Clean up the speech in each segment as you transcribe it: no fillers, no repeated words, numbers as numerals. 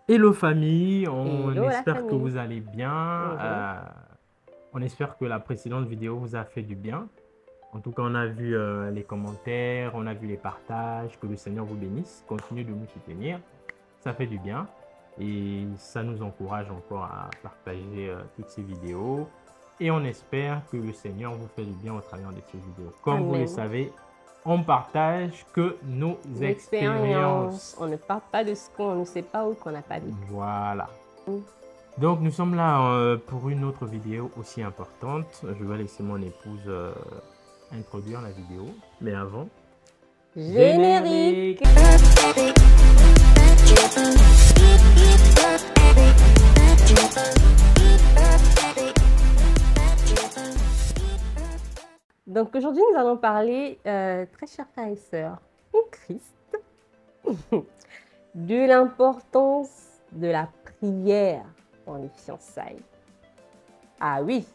Hello famille, on Hello la espère que famille. vous allez bien. Mhm. On espère que la précédente vidéo vous a fait du bien. En tout cas, on a vu les commentaires, on a vu les partages. Que le Seigneur vous bénisse. Continuez de nous soutenir. Ça fait du bien et ça nous encourage encore à partager toutes ces vidéos. Et on espère que le Seigneur vous fait du bien au travers de ces vidéos. Comme vous le Amen. savez, on partage que nos L'expérience, expériences. on ne parle pas de ce qu'on ne sait pas ou qu'on n'a pas vécu. Voilà. Donc, nous sommes là pour une autre vidéo aussi importante. Je vais laisser mon épouse introduire la vidéo. Mais avant, Générique. générique! Donc aujourd'hui, nous allons parler, très chers frères et sœurs, en Christ, de l'importance de la prière dans les fiançailles. Ah oui,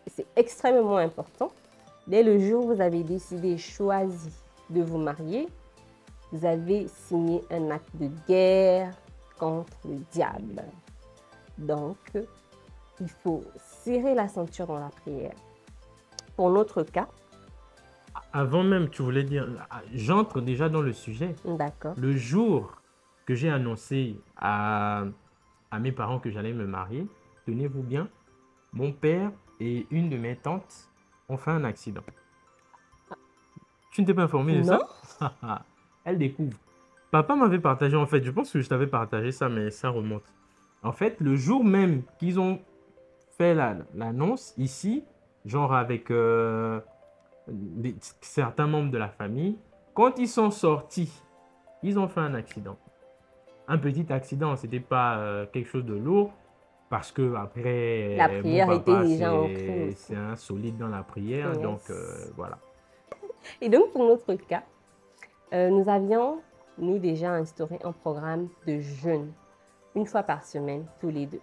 c'est extrêmement important. Dès le jour où vous avez décidé, choisi de vous marier, vous avez signé un acte de guerre contre le diable. Donc, il faut serrer la ceinture dans la prière. Pour notre cas, Avant même, tu voulais dire, j'entre déjà dans le sujet. d'accord, Le jour que j'ai annoncé à mes parents que j'allais me marier, tenez-vous bien, mon père et une de mes tantes ont fait un accident. Tu ne t'es pas informé de non, ça? Elle découvre. Papa m'avait partagé, en fait, je pense que je t'avais partagé ça, mais ça remonte. En fait, le jour même qu'ils ont fait l'annonce ici, genre avec certains membres de la famille, quand ils sont sortis, ils ont fait un accident. Un petit accident, c'était pas quelque chose de lourd, parce que la après, mon prière était papa, déjà ancrée c'est aussi. un solide dans la prière, donc Yes. voilà. Et donc, pour notre cas, nous avions, nous, déjà instauré un programme de jeûne, une fois par semaine, tous les deux.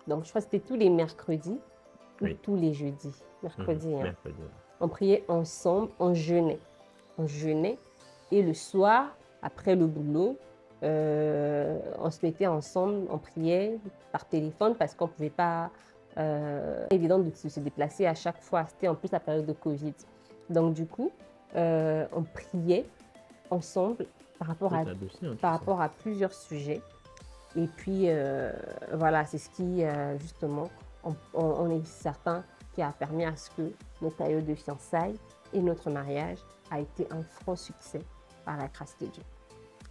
Donc, je crois que c'était tous les mercredis ou Oui. tous les jeudis. Mercredi, hein. Mercredi. On priait ensemble, on jeûnait. On jeûnait et le soir, après le boulot, on se mettait ensemble, on priait par téléphone parce qu'on ne pouvait pas, évident de se déplacer à chaque fois. C'était en plus la période de Covid. Donc du coup, on priait ensemble par rapport à, par rapport à plusieurs sujets. Et puis, voilà, c'est ce qui, justement, on est certain qui a permis à ce que notre période de fiançailles et notre mariage a été un franc succès par la grâce de Dieu.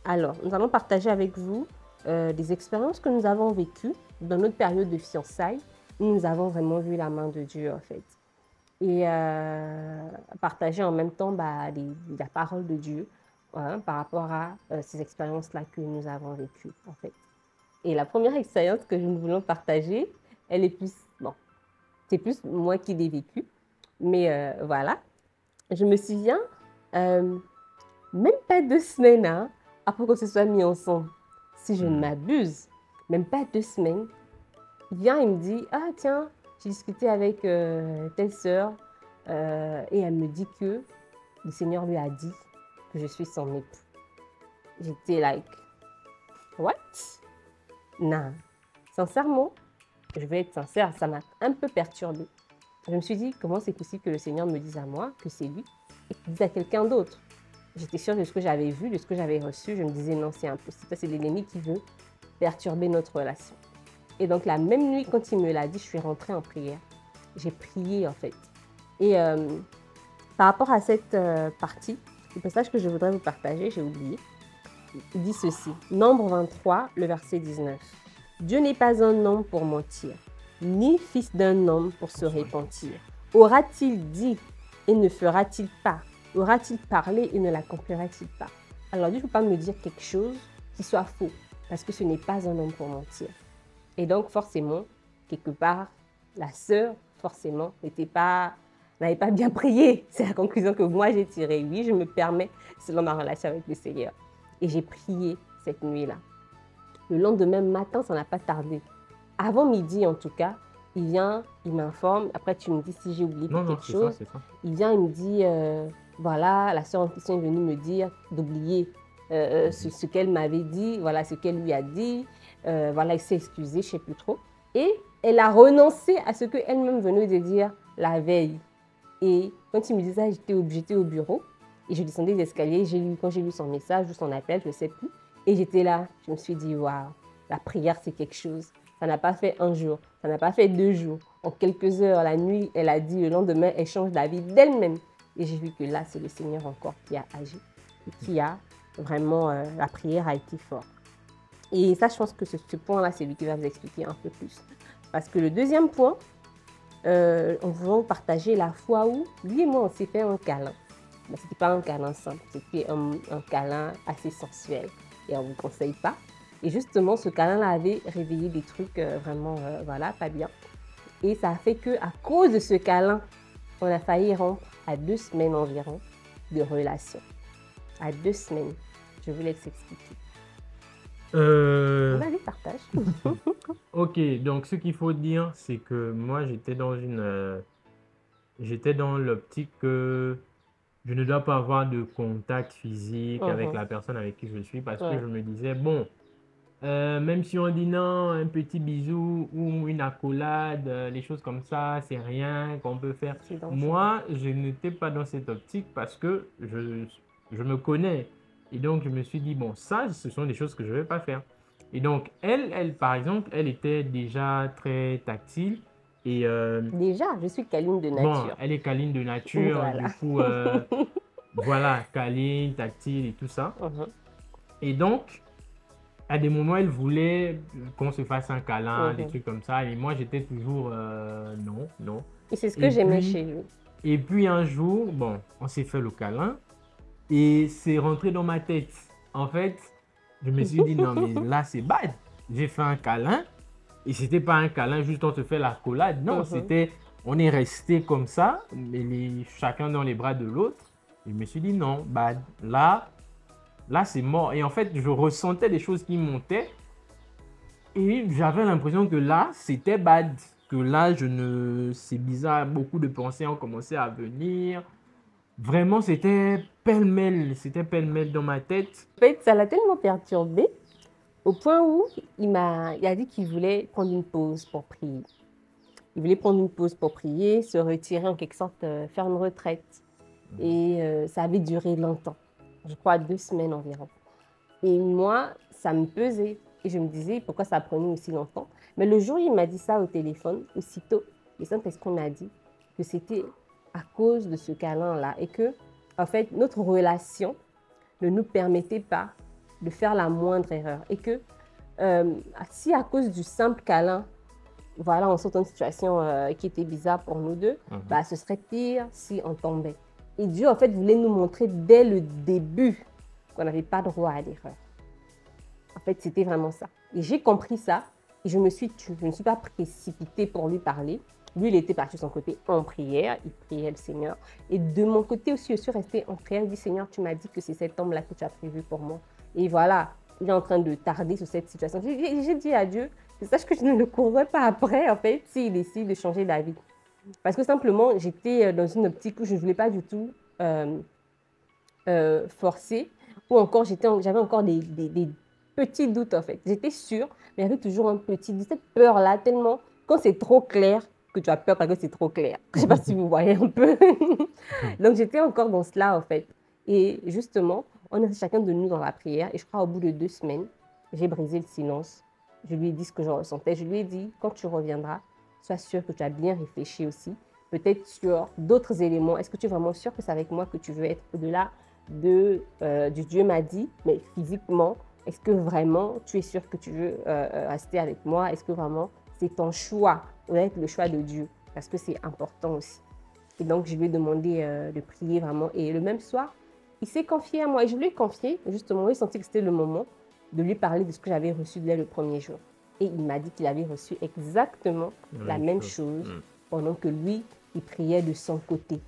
Alors, nous allons partager avec vous des expériences que nous avons vécues dans notre période de fiançailles où nous avons vraiment vu la main de Dieu, en fait. Et partager en même temps la parole de Dieu, hein, par rapport à ces expériences-là que nous avons vécues, en fait. Et la première expérience que nous voulons partager, elle est plus, bon, c'est plus moi qui l'ai vécue, mais voilà. Je me souviens, même pas 2 semaines, hein, après qu'on se soit mis ensemble, si je ne m'abuse, même pas 2 semaines, il vient et me dit, ah tiens, j'ai discuté avec telle sœur et elle me dit que le Seigneur lui a dit que je suis son époux. J'étais like, what? Non, sincèrement, je vais être sincère, ça m'a un peu perturbée. Je me suis dit, comment c'est possible que le Seigneur me dise à moi que c'est lui et qu'il dise à quelqu'un d'autre? J'étais sûre de ce que j'avais vu, de ce que j'avais reçu. Je me disais, non, c'est impossible. C'est l'ennemi qui veut perturber notre relation. Et donc, la même nuit, quand il me l'a dit, je suis rentrée en prière. J'ai prié, en fait. Et par rapport à cette partie, le passage que je voudrais vous partager, j'ai oublié, il dit ceci. Nombre 23, le verset 19. Dieu n'est pas un homme pour mentir, ni fils d'un homme pour se repentir. Aura-t-il dit et ne fera-t-il pas? Aura-t-il parlé et ne l'accomplira-t-il pas? Alors Dieu ne peut pas me dire quelque chose qui soit faux, parce que ce n'est pas un homme pour mentir. Et donc forcément, quelque part, la sœur, forcément, n'avait pas bien prié. C'est la conclusion que moi j'ai tirée. Oui, je me permets, selon ma relation avec le Seigneur. Et j'ai prié cette nuit-là. Le lendemain matin, ça n'a pas tardé. Avant midi, en tout cas, il vient, il m'informe. Après, tu me dis si j'ai oublié quelque chose. Ça. Il vient, il me dit, voilà, la sœur en question est venue me dire d'oublier ce qu'elle m'avait dit, voilà, ce qu'elle lui a dit. Voilà, elle s'est excusée, je ne sais plus trop. Et elle a renoncé à ce qu'elle-même venait de dire la veille. Et quand il me disait ça, j'étais au bureau et je descendais les escaliers. Quand j'ai lu son message ou son appel, je ne sais plus. Et j'étais là, je me suis dit, waouh, la prière, c'est quelque chose. Ça n'a pas fait un jour, ça n'a pas fait 2 jours. En quelques heures, la nuit, elle a dit, le lendemain, elle change d'avis d'elle-même. Et j'ai vu que là, c'est le Seigneur encore qui a agi. Et qui a vraiment, la prière a été forte. Et ça, je pense que ce point-là, c'est lui qui va vous expliquer un peu plus. Parce que le deuxième point, on va partager la fois où lui et moi, on s'est fait un câlin. Mais ce n'était pas un câlin simple, c'était un câlin assez sensuel. Et on ne vous conseille pas. Et justement, ce câlin-là avait réveillé des trucs vraiment, voilà, pas bien. Et ça a fait qu'à cause de ce câlin, on a failli rompre à 2 semaines environ de relation. À 2 semaines. Je vous laisse expliquer. Vas-y, partage. Ok, donc ce qu'il faut dire, c'est que moi, j'étais dans l'optique que je ne dois pas avoir de contact physique avec la personne avec qui je suis parce que je me disais, bon, même si on dit non, un petit bisou ou une accolade, les choses comme ça, c'est rien qu'on peut faire. Moi, je n'étais pas dans cette optique parce que je me connais. Et donc, je me suis dit, bon, ça, ce sont des choses que je ne vais pas faire. Et donc, elle, par exemple, elle était déjà très tactile. Et déjà, je suis câline de nature. Bon, elle est câline de nature. Voilà. Du coup, voilà, câline, tactile et tout ça. Et donc, à des moments, elle voulait qu'on se fasse un câlin, des trucs comme ça. Et moi, j'étais toujours non, non. Et c'est ce que j'aimais chez lui. Et puis un jour, bon, on s'est fait le câlin et c'est rentré dans ma tête. En fait, je me suis dit, non, mais là, c'est bad. J'ai fait un câlin et c'était pas un câlin, juste on se fait la collade. Non, c'était, on est resté comme ça, mais chacun dans les bras de l'autre. Et je me suis dit, non, bad. Là, c'est mort. Et en fait, je ressentais des choses qui montaient. Et j'avais l'impression que là, c'était bad. Que là, c'est bizarre, beaucoup de pensées ont commencé à venir. Vraiment, c'était pêle-mêle. C'était pêle-mêle dans ma tête. En fait, ça l'a tellement perturbé au point où il a dit qu'il voulait prendre une pause pour prier. Il voulait prendre une pause pour prier, se retirer en quelque sorte, faire une retraite. Et ça avait duré longtemps. Je crois 2 semaines environ. Et moi, ça me pesait. Et je me disais, pourquoi ça prenait aussi longtemps? Mais le jour où il m'a dit ça au téléphone, aussitôt, le Saint-Esprit m'a dit que c'était à cause de ce câlin-là. Et que, en fait, notre relation ne nous permettait pas de faire la moindre erreur. Et que si à cause du simple câlin, voilà, on sort une situation qui était bizarre pour nous deux, bah, ce serait pire si on tombait. Et Dieu, en fait, voulait nous montrer dès le début qu'on n'avait pas droit à l'erreur. En fait, c'était vraiment ça. Et j'ai compris ça et je me suis pas précipitée pour lui parler. Lui, il était parti de son côté en prière, il priait le Seigneur. Et de mon côté aussi, je suis restée en prière. Je dis, Seigneur, tu m'as dit que c'est cet homme-là que tu as prévu pour moi. Et voilà, il est en train de tarder sur cette situation. J'ai dit à Dieu, sache que je ne le courrai pas après, en fait, s'il décide de changer d'avis. Parce que simplement, j'étais dans une optique où je ne voulais pas du tout forcer. Ou encore, j'avais encore des petits doutes, en fait. J'étais sûre, mais il y avait toujours un petit doute. Cette peur-là, tellement, quand c'est trop clair, que tu as peur parce que c'est trop clair. Je ne sais pas si vous voyez un peu. Donc, j'étais encore dans cela, en fait. Et justement, on est chacun de nous dans la prière. Et je crois, au bout de 2 semaines, j'ai brisé le silence. Je lui ai dit ce que je ressentais. Je lui ai dit, quand tu reviendras, sois sûr que tu as bien réfléchi aussi. Peut-être sur d'autres éléments. Est-ce que tu es vraiment sûr que c'est avec moi que tu veux être au-delà du Dieu m'a dit, mais physiquement, est-ce que vraiment tu es sûr que tu veux rester avec moi? Est-ce que vraiment c'est ton choix, ou être le choix de Dieu? Parce que c'est important aussi. Et donc, je lui ai demandé de prier vraiment. Et le même soir, il s'est confié à moi. Et je lui ai confié, justement, j'ai senti que c'était le moment de lui parler de ce que j'avais reçu dès le premier jour. Et il m'a dit qu'il avait reçu exactement la même chose pendant que lui, il priait de son côté.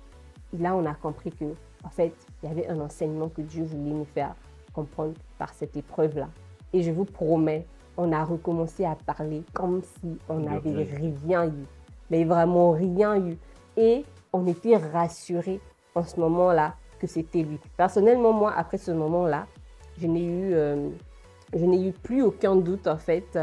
Et là, on a compris que, en fait, il y avait un enseignement que Dieu voulait nous faire comprendre par cette épreuve-là. Et je vous promets, on a recommencé à parler comme si on n'avait rien eu. Mais vraiment rien eu. Et on était rassurés en ce moment-là que c'était lui. Personnellement, moi, après ce moment-là, je n'ai eu plus aucun doute en fait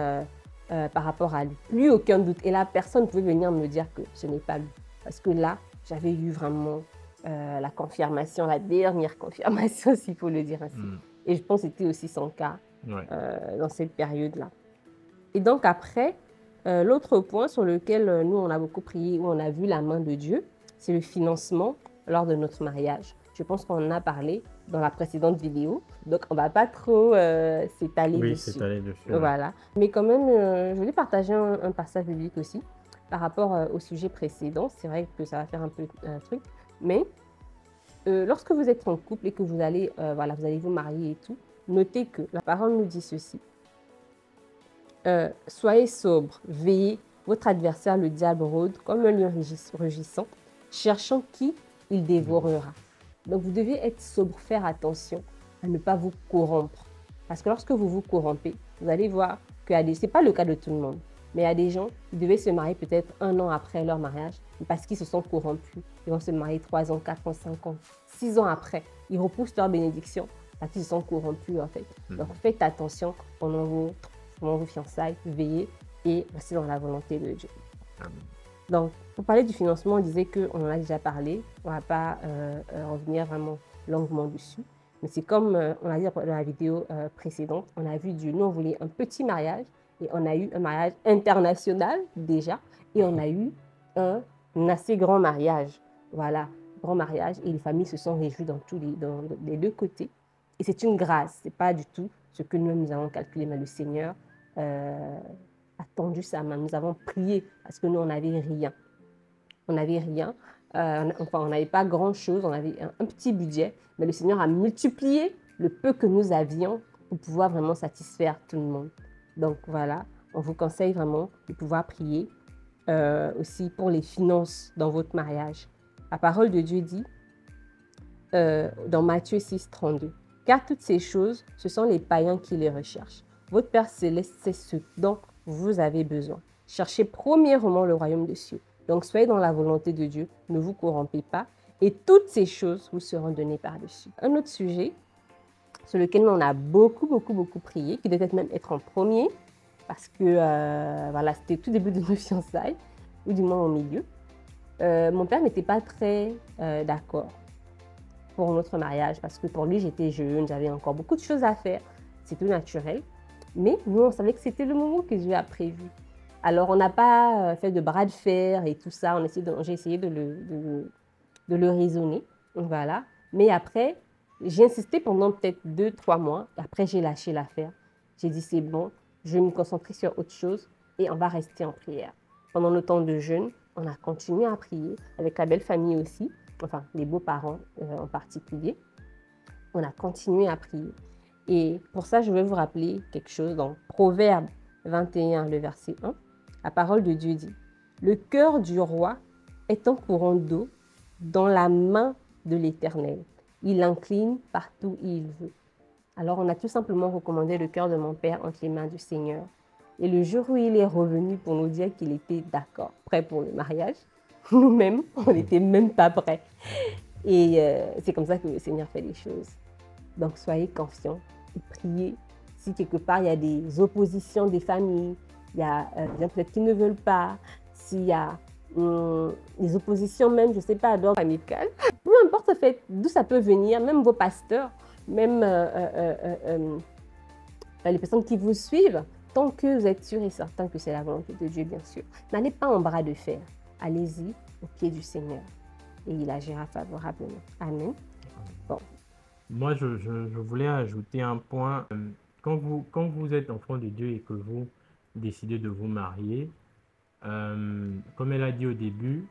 par rapport à lui. Plus aucun doute. Et là, personne ne pouvait venir me dire que ce n'est pas lui. Parce que là, j'avais eu vraiment la confirmation, la dernière confirmation, s'il faut le dire ainsi. Et je pense que c'était aussi son cas dans cette période-là. Et donc après, l'autre point sur lequel nous, on a beaucoup prié, où on a vu la main de Dieu, c'est le financement lors de notre mariage. Je pense qu'on en a parlé dans la précédente vidéo, donc on ne va pas trop s'étaler dessus. S'étaler dessus. Voilà. Mais quand même, je voulais partager un passage biblique aussi par rapport au sujet précédent. C'est vrai que ça va faire un peu un truc, mais lorsque vous êtes en couple et que vous allez, voilà, vous allez vous marier et tout, notez que la parole nous dit ceci. Soyez sobre, veillez, votre adversaire, le diable, rôde comme un lion rugissant, cherchant qui il dévorera. Donc, vous devez être sobre, faire attention à ne pas vous corrompre. Parce que lorsque vous vous corrompez, vous allez voir que ce n'est pas le cas de tout le monde, mais il y a des gens qui devaient se marier peut-être 1 an après leur mariage, parce qu'ils se sont corrompus. Ils vont se marier 3 ans, 4 ans, 5 ans, 6 ans après. Ils repoussent leur bénédiction parce qu'ils se sont corrompus en fait. Donc, faites attention pendant vos fiançailles, veillez et restez dans la volonté de Dieu. Amen. Donc, pour parler du financement, on disait qu'on en a déjà parlé. On ne va pas revenir vraiment longuement dessus. Mais c'est comme on a dit dans la vidéo précédente, on a vu Dieu. Nous, on voulait un petit mariage et on a eu un mariage international déjà. Et on a eu un assez grand mariage. Voilà, grand mariage. Et les familles se sont réjouies dans les deux côtés. Et c'est une grâce. Ce n'est pas du tout ce que nous avons calculé, mais le Seigneur a tendu sa main. Nous avons prié parce que nous, on n'avait rien. On n'avait rien. Enfin, on n'avait pas grand-chose. On avait un petit budget. Mais le Seigneur a multiplié le peu que nous avions pour pouvoir vraiment satisfaire tout le monde. Donc, voilà. On vous conseille vraiment de pouvoir prier aussi pour les finances dans votre mariage. La parole de Dieu dit dans Matthieu 6, 32, « Car toutes ces choses, ce sont les païens qui les recherchent. Votre Père céleste sait ce dont vous avez besoin. Cherchez premièrement le royaume des cieux. Donc, soyez dans la volonté de Dieu, ne vous corrompez pas, et toutes ces choses vous seront données par-dessus. » Un autre sujet sur lequel on a beaucoup prié, qui devait peut-être même être en premier, parce que voilà, c'était tout début de nos fiançailles, ou du moins au milieu. Mon père n'était pas très d'accord pour notre mariage, parce que pour lui, j'étais jeune, j'avais encore beaucoup de choses à faire. C'est tout naturel. Mais nous, on savait que c'était le moment que Dieu a prévu. Alors, on n'a pas fait de bras de fer et tout ça. J'ai essayé de le raisonner. Voilà. Mais après, j'ai insisté pendant peut-être 2-3 mois. Après, j'ai lâché l'affaire. J'ai dit, c'est bon, je vais me concentrer sur autre chose et on va rester en prière. Pendant le temps de jeûne, on a continué à prier avec la belle famille aussi, enfin, les beaux-parents en particulier. On a continué à prier. Et pour ça, je vais vous rappeler quelque chose dans Proverbe 21, le verset 1. La parole de Dieu dit « Le cœur du roi est un courant d'eau dans la main de l'Éternel. Il l'incline partout où il veut. » Alors, on a tout simplement recommandé le cœur de mon père entre les mains du Seigneur. Et le jour où il est revenu pour nous dire qu'il était d'accord, prêt pour le mariage, nous-mêmes, on n'était même pas prêts. Et c'est comme ça que le Seigneur fait les choses. Donc, soyez confiants et priez. Si quelque part, il y a des oppositions des familles, il y a des gens peut-être qui ne veulent pas, s'il y a des oppositions même, je ne sais pas, d'ordre amical, peu importe en fait d'où ça peut venir, même vos pasteurs, même les personnes qui vous suivent, tant que vous êtes sûr et certain que c'est la volonté de Dieu, bien sûr. N'allez pas en bras de fer. Allez-y au pied du Seigneur et il agira favorablement. Amen. Bon. Moi, je voulais ajouter un point. Quand vous êtes enfant de Dieu et que vous décidez de vous marier, comme elle a dit au début,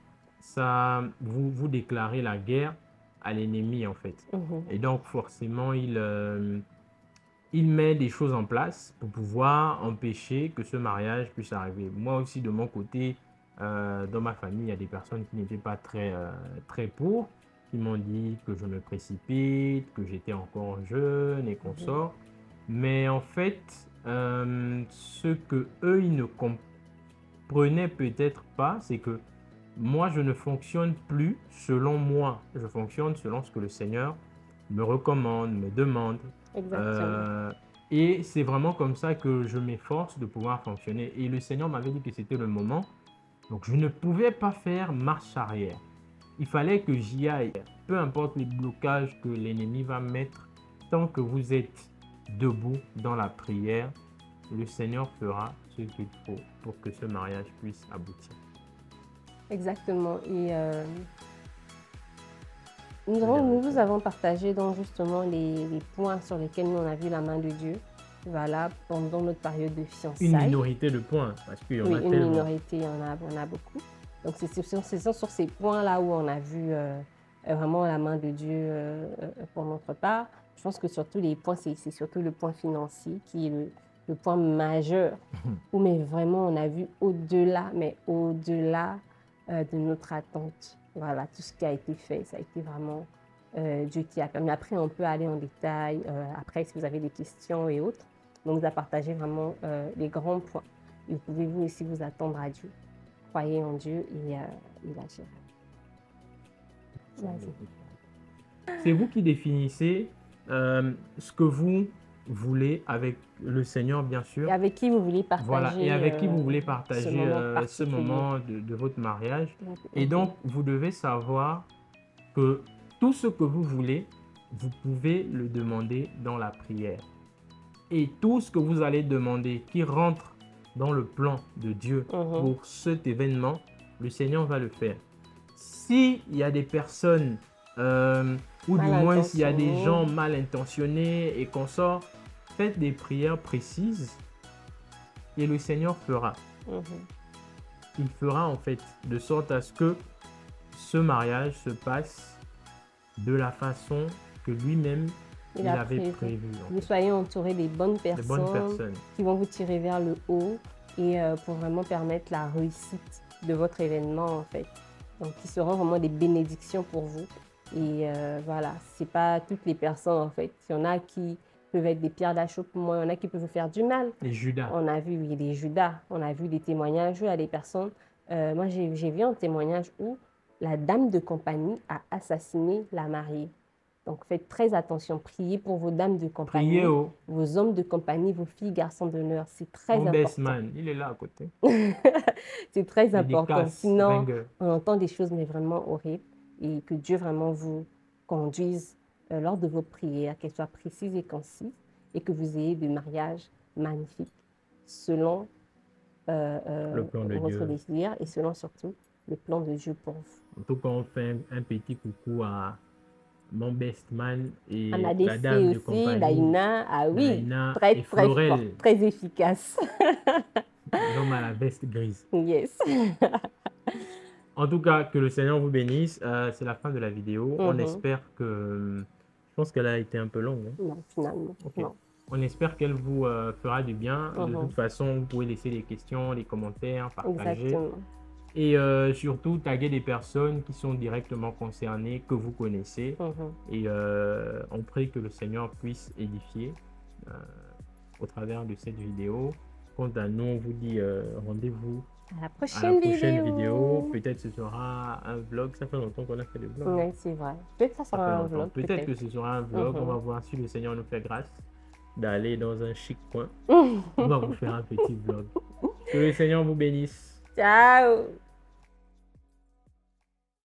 vous déclarez la guerre à l'ennemi en fait. Et donc forcément, il met des choses en place pour pouvoir empêcher que ce mariage puisse arriver. Moi aussi, de mon côté, dans ma famille, il y a des personnes qui n'étaient pas très pour, qui m'ont dit que je me précipite, que j'étais encore jeune et qu'on sort. Mais en fait, ce que eux, ils ne comprenaient peut-être pas, c'est que moi, je ne fonctionne plus selon moi. Je fonctionne selon ce que le Seigneur me recommande, me demande. Exactement. Et c'est vraiment comme ça que je m'efforce de pouvoir fonctionner. Et le Seigneur m'avait dit que c'était le moment. Donc, je ne pouvais pas faire marche arrière. Il fallait que j'y aille. Peu importe les blocages que l'ennemi va mettre, tant que vous êtes debout dans la prière, le Seigneur fera ce qu'il faut pour que ce mariage puisse aboutir. Exactement. Et nous vous avons partagé donc justement les points sur lesquels nous on a vu la main de Dieu. Voilà, pendant notre période de fiançailles. Une minorité de points, parce qu'il y en a tellement. Oui, une minorité, il y en a beaucoup. Donc, c'est sur ces points-là où on a vu vraiment la main de Dieu pour notre part. Je pense que surtout les points, c'est surtout le point financier qui est le point majeur. Où mais vraiment, on a vu au-delà, mais au-delà de notre attente. Voilà, tout ce qui a été fait, ça a été vraiment Dieu qui a permis. Après, on peut aller en détail. Après, si vous avez des questions et autres, on vous a partagé vraiment les grands points. Et vous pouvez vous aussi vous attendre à Dieu. Croyez en Dieu et il agira. C'est vous qui définissez ce que vous voulez avec le Seigneur, bien sûr. Et avec qui vous voulez partager. Voilà, et avec qui vous voulez partager ce moment de votre mariage. Et donc, vous devez savoir que tout ce que vous voulez, vous pouvez le demander dans la prière. Et tout ce que vous allez demander qui rentre dans le plan de Dieu pour cet événement, le Seigneur va le faire. S'il y a des personnes, ou du moins s'il y a des gens mal intentionnés et consorts, faites des prières précises et le Seigneur fera. Il fera en fait de sorte à ce que ce mariage se passe de la façon que lui-même il avait prévu. Vous soyez entouré des bonnes personnes qui vont vous tirer vers le haut et pour vraiment permettre la réussite de votre événement en fait. Donc, qui seront vraiment des bénédictions pour vous. Et voilà, c'est pas toutes les personnes en fait. Il y en a qui peuvent être des pierres d'achoppement, il y en a qui peuvent vous faire du mal. Les Judas. On a vu des Judas, on a vu des témoignages où il y a des personnes. Moi, j'ai vu un témoignage où la dame de compagnie a assassiné la mariée. Donc, faites très attention. Priez pour vos dames de compagnie, vos hommes de compagnie, vos filles, garçons d'honneur. C'est très important. Mon best man, il est là à côté. C'est très important. Sinon, on entend des choses mais vraiment horribles. Et que Dieu vraiment vous conduise lors de vos prières, qu'elles soient précises et concises, et que vous ayez des mariages magnifiques selon le plan de votre Dieu. désir et selon surtout le plan de Dieu pour vous. En tout cas, on fait un petit coucou à mon best man et la dame de aussi, compagnie. Daïna, ah oui, Daïna très et fort, très efficace. L'homme à la veste grise. Yes. En tout cas, que le Seigneur vous bénisse. C'est la fin de la vidéo. On espère que... Je pense qu'elle a été un peu longue. Hein? Non, finalement. Okay. Non. On espère qu'elle vous fera du bien. De toute façon, vous pouvez laisser des questions, des commentaires, partager. Exactement. Et surtout, taguer des personnes qui sont directement concernées, que vous connaissez. Et on prie que le Seigneur puisse édifier au travers de cette vidéo. Quant à nous, on vous dit rendez-vous à la prochaine vidéo. Peut-être ce sera un vlog. Ça fait longtemps qu'on a fait des vlogs. Oui, c'est vrai. Peut-être que ça sera un vlog. Peut-être que ce sera un vlog. On va voir si le Seigneur nous fait grâce d'aller dans un chic coin. On va vous faire un petit vlog. Que le Seigneur vous bénisse. Ciao.